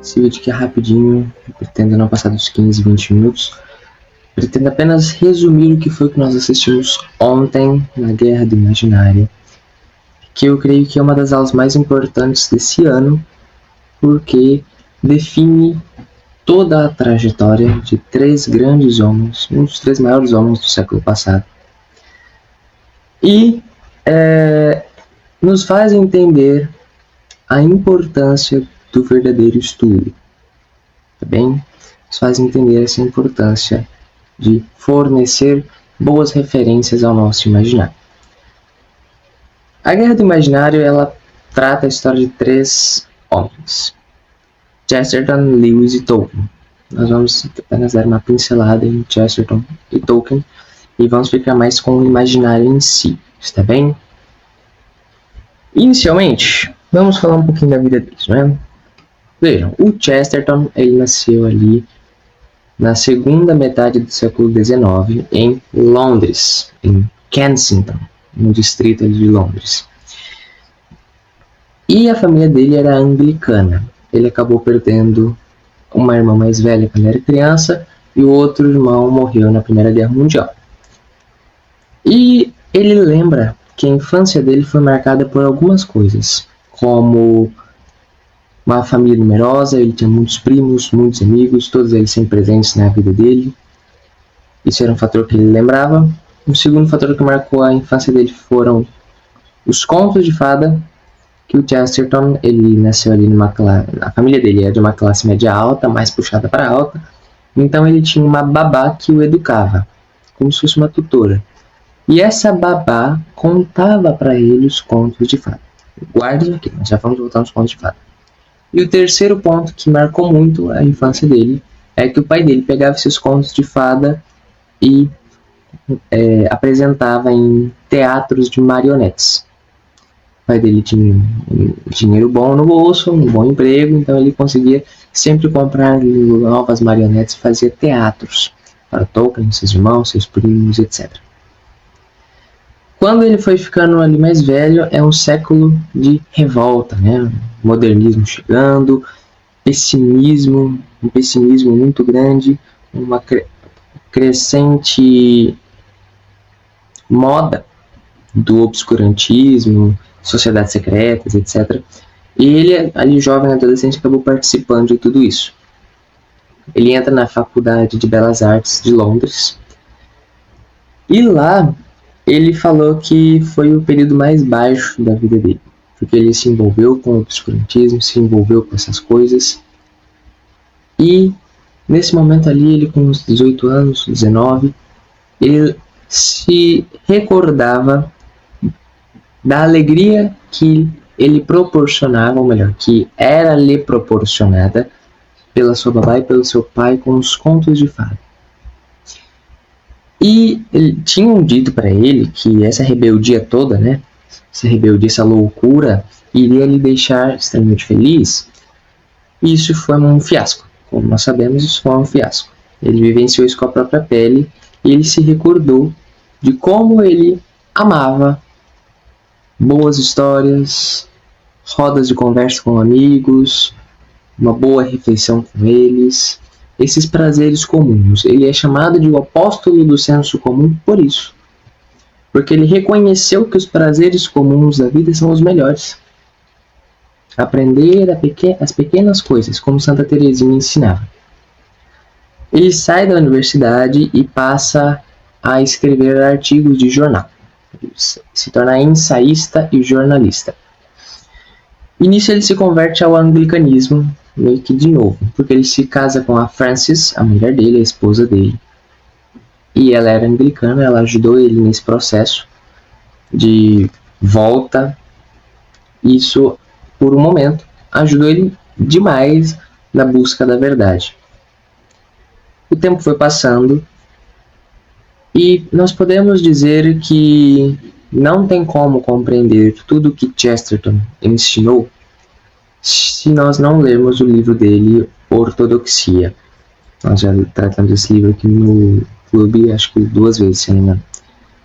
Esse vídeo aqui é rapidinho, pretendo não passar dos 15, 20 minutos. Pretendo apenas resumir o que foi que nós assistimos ontem na Guerra do Imaginário, que eu creio que é uma das aulas mais importantes desse ano, porque define toda a trajetória de três grandes homens, um dos três maiores homens do século passado. E nos faz entender a importância do verdadeiro estudo, tá bem? Nos faz entender essa importância de fornecer boas referências ao nosso imaginário. A Guerra do Imaginário, ela trata a história de três homens: Chesterton, Lewis e Tolkien. Nós vamos apenas dar uma pincelada em Chesterton e Tolkien e vamos ficar mais com o imaginário em si, está bem? Inicialmente, vamos falar um pouquinho da vida deles, né? Vejam, o Chesterton, ele nasceu ali na segunda metade do século XIX em Londres, em Kensington, no distrito de Londres. E a família dele era anglicana. Ele acabou perdendo uma irmã mais velha quando era criança e o outro irmão morreu na Primeira Guerra Mundial. E ele lembra que a infância dele foi marcada por algumas coisas, como uma família numerosa, ele tinha muitos primos, muitos amigos, todos eles sempre presentes na vida dele. Isso era um fator que ele lembrava. Um segundo fator que marcou a infância dele foram os contos de fada, que o Chesterton, ele nasceu ali numa classe, a família dele era de uma classe média alta, mais puxada para alta, então ele tinha uma babá que o educava, como se fosse uma tutora. E essa babá contava para ele os contos de fada. Guardem aqui, nós já vamos voltar nos contos de fada. E o terceiro ponto que marcou muito a infância dele é que o pai dele pegava esses contos de fada e apresentava em teatros de marionetes. O pai dele tinha um dinheiro bom no bolso, um bom emprego, então ele conseguia sempre comprar novas marionetes e fazer teatros para Tolkien, seus irmãos, seus primos, etc. Quando ele foi ficando ali mais velho, é um século de revolta, né? Modernismo chegando, um pessimismo muito grande, uma crescente moda do obscurantismo, sociedades secretas, etc. E ele, ali jovem, adolescente, acabou participando de tudo isso. Ele entra na Faculdade de Belas Artes de Londres e lá ele falou que foi o período mais baixo da vida dele, porque ele se envolveu com o obscurantismo, se envolveu com essas coisas. E nesse momento ali, ele com uns 18 anos, 19, ele se recordava da alegria que ele proporcionava, ou melhor, que era lhe proporcionada pela sua babá e pelo seu pai com os contos de fada. E tinham dito para ele que essa rebeldia toda, né, essa rebeldia, essa loucura, iria lhe deixar extremamente feliz. E isso foi um fiasco. Como nós sabemos, isso foi um fiasco. Ele vivenciou isso com a própria pele e ele se recordou de como ele amava boas histórias, rodas de conversa com amigos, uma boa refeição com eles, esses prazeres comuns. Ele é chamado de o apóstolo do senso comum por isso, porque ele reconheceu que os prazeres comuns da vida são os melhores. Aprender as pequenas coisas, como Santa Teresinha ensinava. Ele sai da universidade e passa a escrever artigos de jornal. Ele se torna ensaísta e jornalista. E nisso ele se converte ao anglicanismo, meio que de novo, porque ele se casa com a Frances, a mulher dele, a esposa dele. E ela era anglicana, ela ajudou ele nesse processo de volta. Isso, por um momento, ajudou ele demais na busca da verdade. O tempo foi passando e nós podemos dizer que não tem como compreender tudo o que Chesterton ensinou se nós não lermos o livro dele, Ortodoxia. Nós já tratamos esse livro aqui no clube, acho que 2 vezes, se não me engano.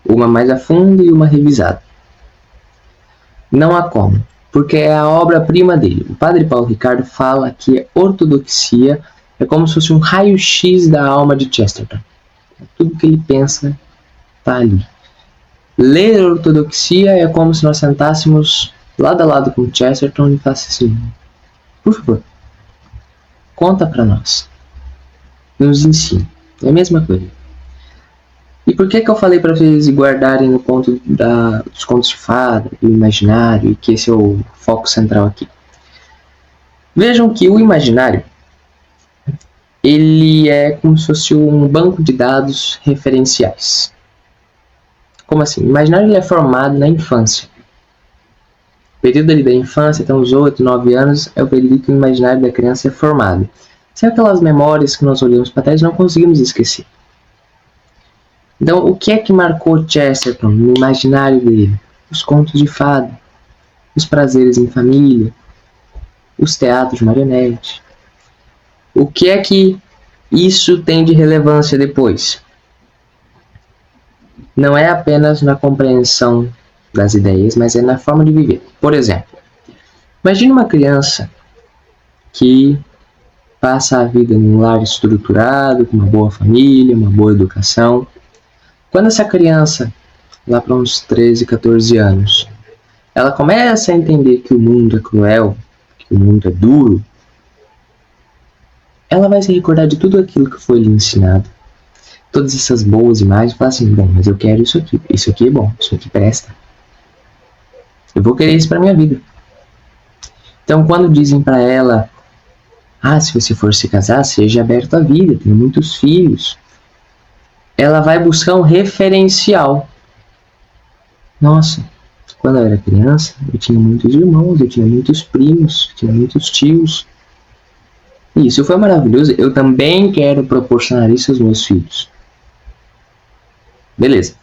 Uma mais a fundo e uma revisada. Não há como. porque é a obra-prima dele. O padre Paulo Ricardo fala que a ortodoxia é como se fosse um raio-x da alma de Chesterton. Tudo que ele pensa está ali. Ler a ortodoxia é como se nós sentássemos lado a lado com Chesterton e falasse assim: por favor, conta para nós, nos ensine. É a mesma coisa. E por que eu falei para vocês guardarem no ponto dos contos de fada, do imaginário, e que esse é o foco central aqui? Vejam que o imaginário, ele é como se fosse um banco de dados referenciais. Como assim? O imaginário ele é formado na infância. O período ali da infância, até uns 8, 9 anos, é o período que o imaginário da criança é formado. São aquelas memórias que nós olhamos para trás e não conseguimos esquecer. Então, o que é que marcou Chesterton no imaginário dele? Os contos de fada, os prazeres em família, os teatros de marionete. O que é que isso tem de relevância depois? Não é apenas na compreensão das ideias, mas é na forma de viver. Por exemplo, imagine uma criança que passa a vida num lar estruturado, com uma boa família, uma boa educação. Quando essa criança, lá para uns 13, 14 anos, ela começa a entender que o mundo é cruel, que o mundo é duro, ela vai se recordar de tudo aquilo que foi lhe ensinado. Todas essas boas imagens, e falar assim: bom, mas eu quero isso aqui é bom, isso aqui presta. Eu vou querer isso para minha vida. Então, quando dizem para ela: se você for se casar, seja aberto à vida, tenha muitos filhos, ela vai buscar um referencial. Nossa, quando eu era criança, eu tinha muitos irmãos, eu tinha muitos primos, eu tinha muitos tios. E isso foi maravilhoso, eu também quero proporcionar isso aos meus filhos. Beleza.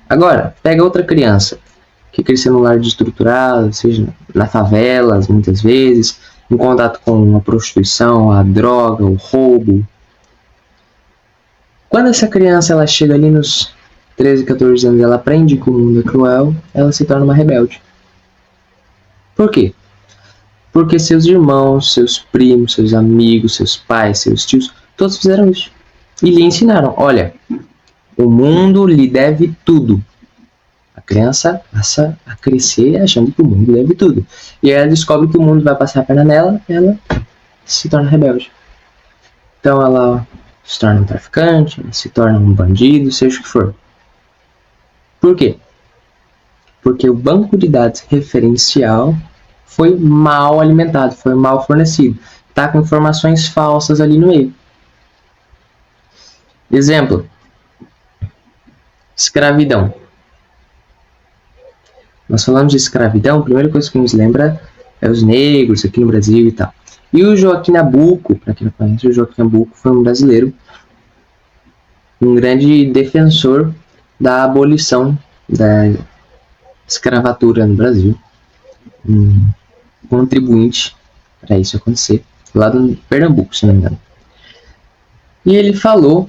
Agora, pega outra criança que cresceu num lar desestruturado, seja na favelas, muitas vezes, em contato com a prostituição, a droga, o roubo. Quando essa criança ela chega ali nos 13, 14 anos, ela aprende que o mundo é cruel, ela se torna uma rebelde. Por quê? Porque seus irmãos, seus primos, seus amigos, seus pais, seus tios, todos fizeram isso. E lhe ensinaram: olha, o mundo lhe deve tudo. A criança passa a crescer achando que o mundo deve tudo. E aí ela descobre que o mundo vai passar a perna nela, ela se torna rebelde. Então ela se torna um traficante, ela se torna um bandido, seja o que for. Por quê? Porque o banco de dados referencial foi mal alimentado, foi mal fornecido. Está com informações falsas ali no meio. Exemplo: escravidão. Nós falamos de escravidão, a primeira coisa que nos lembra é os negros aqui no Brasil e tal. E o Joaquim Nabuco, para quem não conhece, o Joaquim Nabuco foi um brasileiro, um grande defensor da abolição da escravatura no Brasil, um contribuinte para isso acontecer, lá do Pernambuco, se não me engano. E ele falou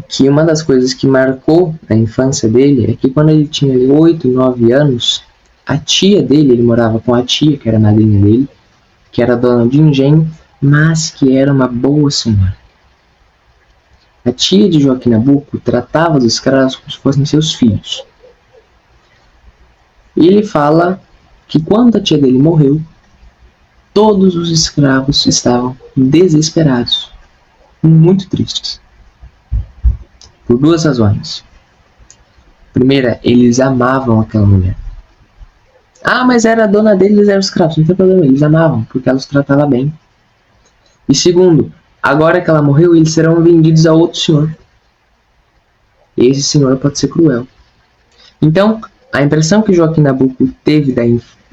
que uma das coisas que marcou a infância dele é que quando ele tinha 8, 9 anos, a tia dele, ele morava com a tia, que era a madrinha dele, que era dona de engenho, mas que era uma boa senhora. A tia de Joaquim Nabuco tratava os escravos como se fossem seus filhos. E ele fala que quando a tia dele morreu, todos os escravos estavam desesperados, muito tristes. Por duas razões. Primeira, eles amavam aquela mulher. Mas era a dona deles, eles eram escravos, não tem problema, eles amavam, porque ela os tratava bem. E segundo, agora que ela morreu, eles serão vendidos a outro senhor. E esse senhor pode ser cruel. Então, a impressão que Joaquim Nabuco teve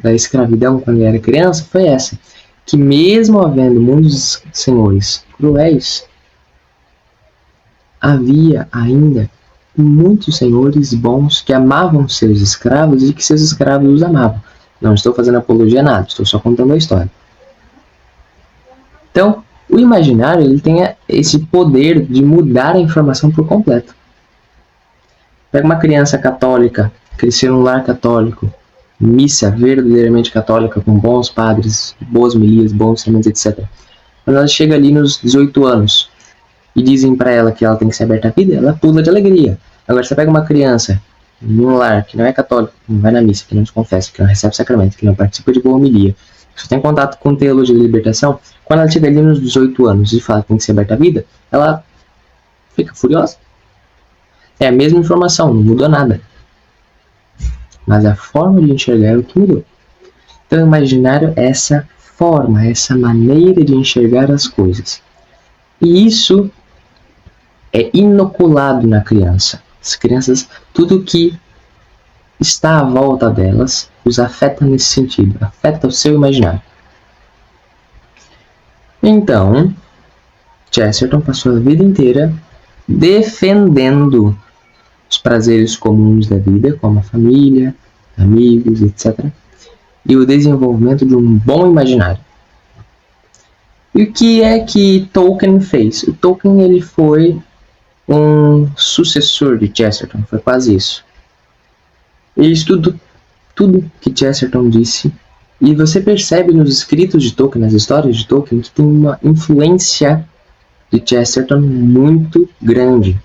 da escravidão quando ele era criança foi essa: que mesmo havendo muitos senhores cruéis, havia ainda muitos senhores bons que amavam seus escravos e que seus escravos os amavam. Não estou fazendo apologia a nada, estou só contando a história. Então, o imaginário ele tem esse poder de mudar a informação por completo. Pega uma criança católica, cresceu num lar católico, missa verdadeiramente católica, com bons padres, boas homilias, bons instrumentos, etc. Quando ela chega ali nos 18 anos e dizem para ela que ela tem que ser aberta à vida, ela pula de alegria. Agora, você pega uma criança em um lar que não é católico, que não vai na missa, que não se confessa, que não recebe sacramento, que não participa de boa homilia, que só tem contato com teologia de libertação, quando ela chega ali nos 18 anos e fala que tem que ser aberta à vida, ela fica furiosa. É a mesma informação, não mudou nada. Mas a forma de enxergar é o que mudou. Então, o imaginário é essa forma, essa maneira de enxergar as coisas. E isso é inoculado na criança. As crianças, tudo que está à volta delas, os afeta nesse sentido, afeta o seu imaginário. Então, Chesterton passou a vida inteira defendendo os prazeres comuns da vida, como a família, amigos, etc. E o desenvolvimento de um bom imaginário. E o que é que Tolkien fez? O Tolkien ele foi um sucessor de Chesterton, foi quase isso. Ele estudou tudo que Chesterton disse, e você percebe nos escritos de Tolkien, nas histórias de Tolkien, que tem uma influência de Chesterton muito grande.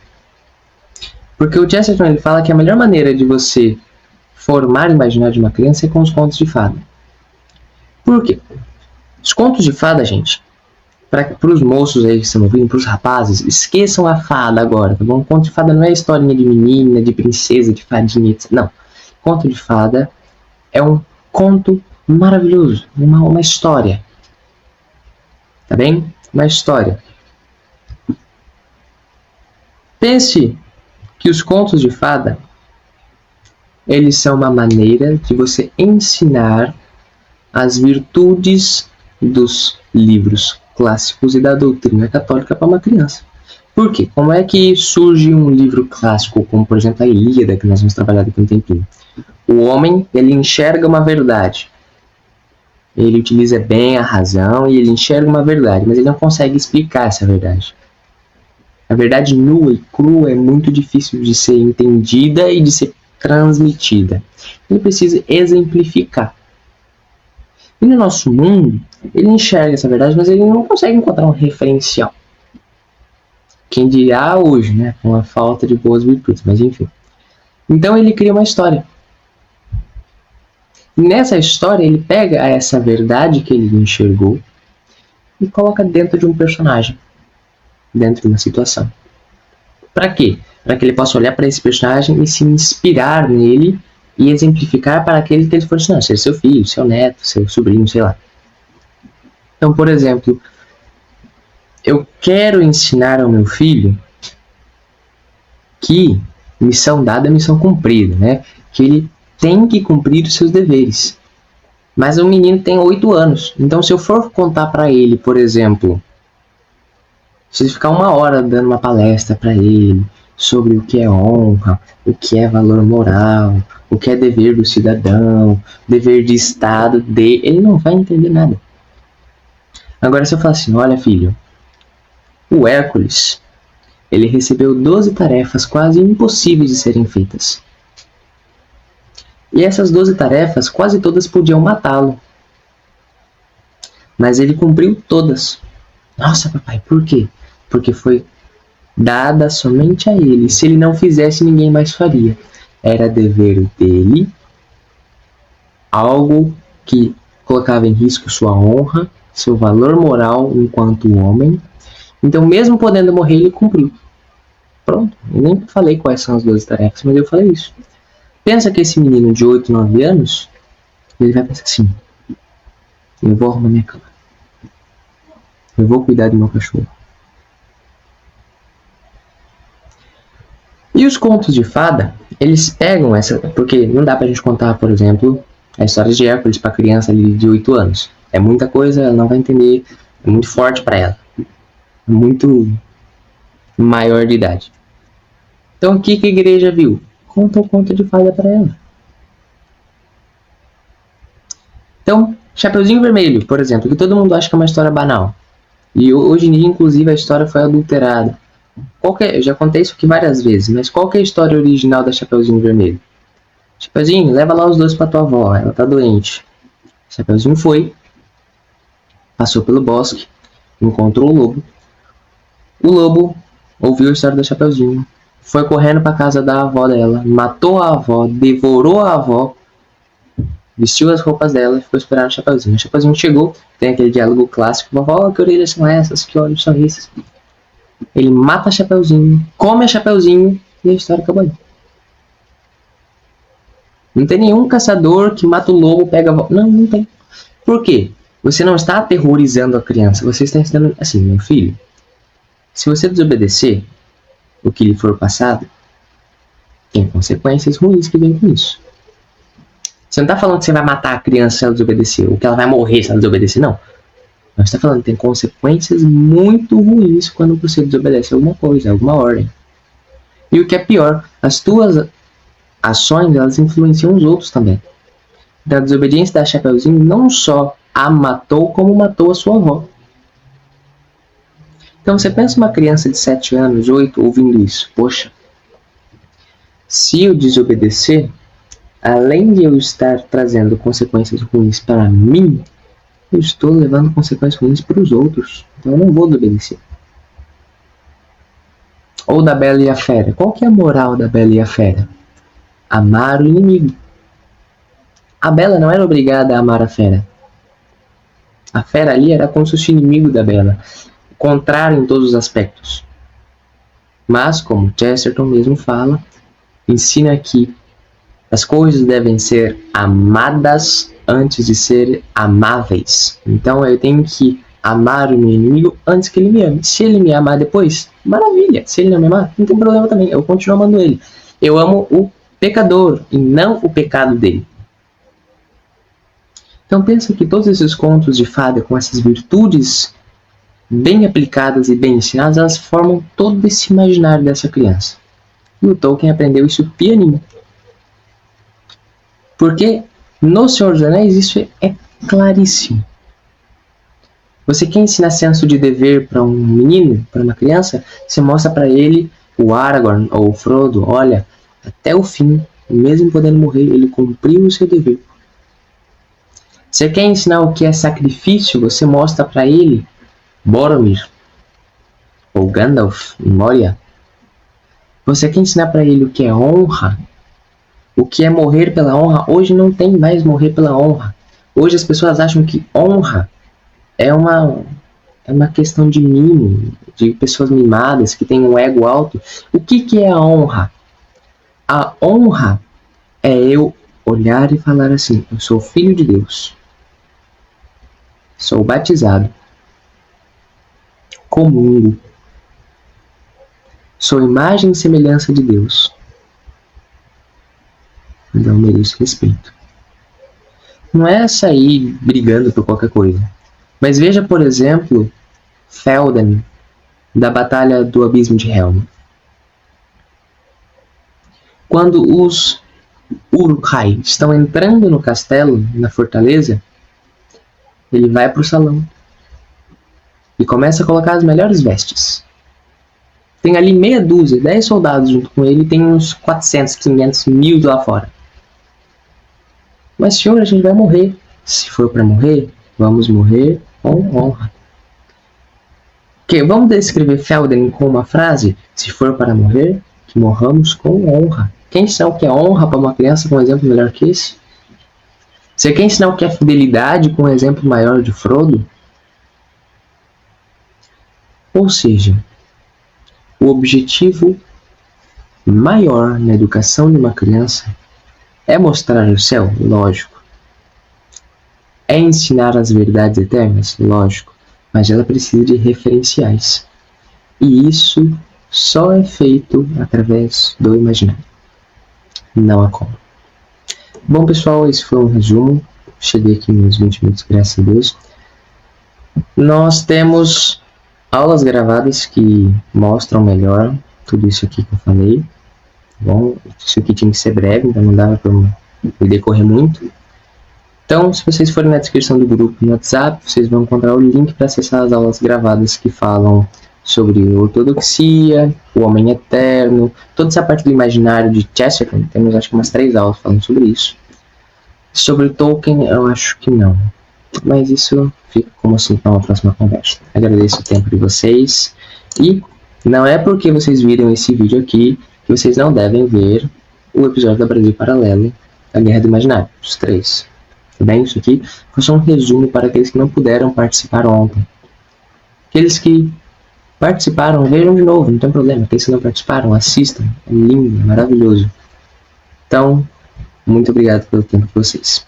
Porque o Chesterton ele fala que a melhor maneira de você formar o imaginário de uma criança é com os contos de fada. Por quê? Os contos de fada, gente, para os moços aí que estão ouvindo, para os rapazes, esqueçam a fada agora, tá bom? Conto de fada não é historinha de menina, de princesa, de fadinha, etc. Não. Conto de fada é um conto maravilhoso, uma história. Tá bem? Uma história. Pense que os contos de fada, eles são uma maneira de você ensinar as virtudes dos livros clássicos e da doutrina católica para uma criança. Por quê? Como é que surge um livro clássico, como por exemplo a Ilíada, que nós vamos trabalhar daqui a um tempinho? O homem, ele enxerga uma verdade. Ele utiliza bem a razão e ele enxerga uma verdade, mas ele não consegue explicar essa verdade. A verdade nua e crua é muito difícil de ser entendida e de ser transmitida. Ele precisa exemplificar. E no nosso mundo, ele enxerga essa verdade, mas ele não consegue encontrar um referencial. Quem dirá hoje, né? Com a falta de boas virtudes, mas enfim. Então ele cria uma história. E nessa história ele pega essa verdade que ele enxergou e coloca dentro de um personagem. Dentro de uma situação. Para quê? Para que ele possa olhar para esse personagem e se inspirar nele e exemplificar para aquele que ele for ensinar, seja seu filho, seu neto, seu sobrinho, sei lá. Então, por exemplo, eu quero ensinar ao meu filho que missão dada é missão cumprida, né? Que ele tem que cumprir os seus deveres. Mas o menino tem 8 anos, então se eu for contar para ele, por exemplo, se ficar 1 hora dando uma palestra para ele sobre o que é honra, o que é valor moral, o que é dever do cidadão, dever de Estado, ele não vai entender nada. Agora, se eu falar assim, olha filho, o Hércules, ele recebeu 12 tarefas quase impossíveis de serem feitas. E essas 12 tarefas, quase todas podiam matá-lo. Mas ele cumpriu todas. Nossa, papai, por quê? Porque foi dada somente a ele. Se ele não fizesse, ninguém mais faria. Era dever dele, algo que colocava em risco sua honra, seu valor moral enquanto homem. Então, mesmo podendo morrer, ele cumpriu. Pronto, eu nem falei quais são as 12 tarefas, mas eu falei isso. Pensa que esse menino de 8, 9 anos, ele vai pensar assim, eu vou arrumar minha cama. Eu vou cuidar do meu cachorro. E os contos de fada, eles pegam essa... Porque não dá pra gente contar, por exemplo, a história de Hércules pra criança ali de 8 anos. É muita coisa, ela não vai entender. É muito forte pra ela. É muito maior de idade. Então o que a igreja viu? Conta o conto de fada pra ela. Então, Chapeuzinho Vermelho, por exemplo, que todo mundo acha que é uma história banal. E hoje em dia, inclusive, a história foi adulterada. Eu já contei isso aqui várias vezes, mas qual que é a história original da Chapeuzinho Vermelho? Chapeuzinho, leva lá os dois pra tua avó, ela tá doente. Chapeuzinho foi, passou pelo bosque, encontrou o lobo. O lobo ouviu a história do Chapeuzinho, foi correndo pra casa da avó dela, matou a avó, devorou a avó, vestiu as roupas dela e ficou esperando o Chapeuzinho. O Chapeuzinho chegou, tem aquele diálogo clássico: vovó, que orelhas são essas? Que olhos são esses? Ele mata a Chapeuzinho, come a Chapeuzinho e a história acabou aí. Não tem nenhum caçador que mata o lobo, pega a avó. Não, não tem. Por quê? Você não está aterrorizando a criança, você está ensinando assim: meu filho, se você desobedecer o que lhe for passado, tem consequências ruins que vêm com isso. Você não está falando que você vai matar a criança se ela desobedecer, ou que ela vai morrer se ela desobedecer, não. Mas está falando que tem consequências muito ruins quando você desobedece alguma coisa, alguma ordem. E o que é pior, as tuas ações, elas influenciam os outros também. Da desobediência da Chapeuzinho não só a matou, como matou a sua avó. Então você pensa uma criança de 7 anos, 8, ouvindo isso. Poxa, se eu desobedecer, além de eu estar trazendo consequências ruins para mim, eu estou levando consequências ruins para os outros. Então eu não vou desobedecer. Ou da Bela e a Fera. Qual que é a moral da Bela e a Fera? Amar o inimigo. A Bela não era obrigada a amar a Fera. A Fera ali era como se fosse inimigo da Bela. Contrário em todos os aspectos. Mas, como Chesterton mesmo fala, ensina que as coisas devem ser amadas antes de ser amáveis. Então eu tenho que amar o meu inimigo antes que ele me ame. Se ele me amar depois, maravilha. Se ele não me amar, não tem problema também. Eu continuo amando ele. Eu amo o pecador e não o pecado dele. Então pensa que todos esses contos de fada com essas virtudes bem aplicadas e bem ensinadas, elas formam todo esse imaginário dessa criança. E o Tolkien aprendeu isso pianinho. Porque no Senhor dos Anéis isso é claríssimo. Você quer ensinar senso de dever para um menino, para uma criança, você mostra para ele o Aragorn ou o Frodo, olha, até o fim, mesmo podendo morrer, ele cumpriu o seu dever. Você quer ensinar o que é sacrifício, você mostra para ele Boromir ou Gandalf em Moria. Você quer ensinar para ele o que é honra, o que é morrer pela honra. Hoje não tem mais morrer pela honra. Hoje as pessoas acham que honra é uma questão de mimo, de pessoas mimadas que têm um ego alto. O que é a honra? A honra é eu olhar e falar assim: eu sou filho de Deus, sou batizado, comungo, sou imagem e semelhança de Deus, então mereço respeito. Não é sair brigando por qualquer coisa. Mas veja, por exemplo, Théoden, da Batalha do Abismo de Helm. Quando os Uruk-hai estão entrando no castelo, na fortaleza, ele vai para o salão e começa a colocar as melhores vestes. Tem ali meia dúzia, 10 soldados junto com ele, e tem uns 400, 500, 1000 lá fora. Mas, senhor, a gente vai morrer. Se for para morrer, vamos morrer com honra. Vamos descrever Théoden com uma frase: se for para morrer, que morramos com honra. Quem ensina o que é honra para uma criança com um exemplo melhor que esse? Você quer ensinar o que é fidelidade com um exemplo maior de Frodo? Ou seja, o objetivo maior na educação de uma criança é mostrar o céu? Lógico. É ensinar as verdades eternas? Lógico. Mas ela precisa de referenciais. E isso só é feito através do imaginário. Não há como. Bom, pessoal, esse foi um resumo. Cheguei aqui nos 20 minutos, graças a Deus. Nós temos aulas gravadas que mostram melhor tudo isso aqui que eu falei. Bom, isso aqui tinha que ser breve, então não dava para eu decorrer muito. Então, se vocês forem na descrição do grupo no WhatsApp, vocês vão encontrar o link para acessar as aulas gravadas que falam sobre ortodoxia, o homem eterno, toda essa parte do imaginário de Chesterton. Temos acho que umas 3 aulas falando sobre isso. Sobre Tolkien, eu acho que não. Mas isso fica como assunto para uma próxima conversa. Agradeço o tempo de vocês. E não é porque vocês viram esse vídeo aqui que vocês não devem ver o episódio da Brasil Paralelo, a Guerra do Imaginário, os 3. Tá bem? Isso aqui foi só um resumo para aqueles que não puderam participar ontem. Aqueles que participaram, vejam de novo, não tem problema. Aqueles que não participaram, assistam. É lindo, é maravilhoso. Então, muito obrigado pelo tempo de vocês.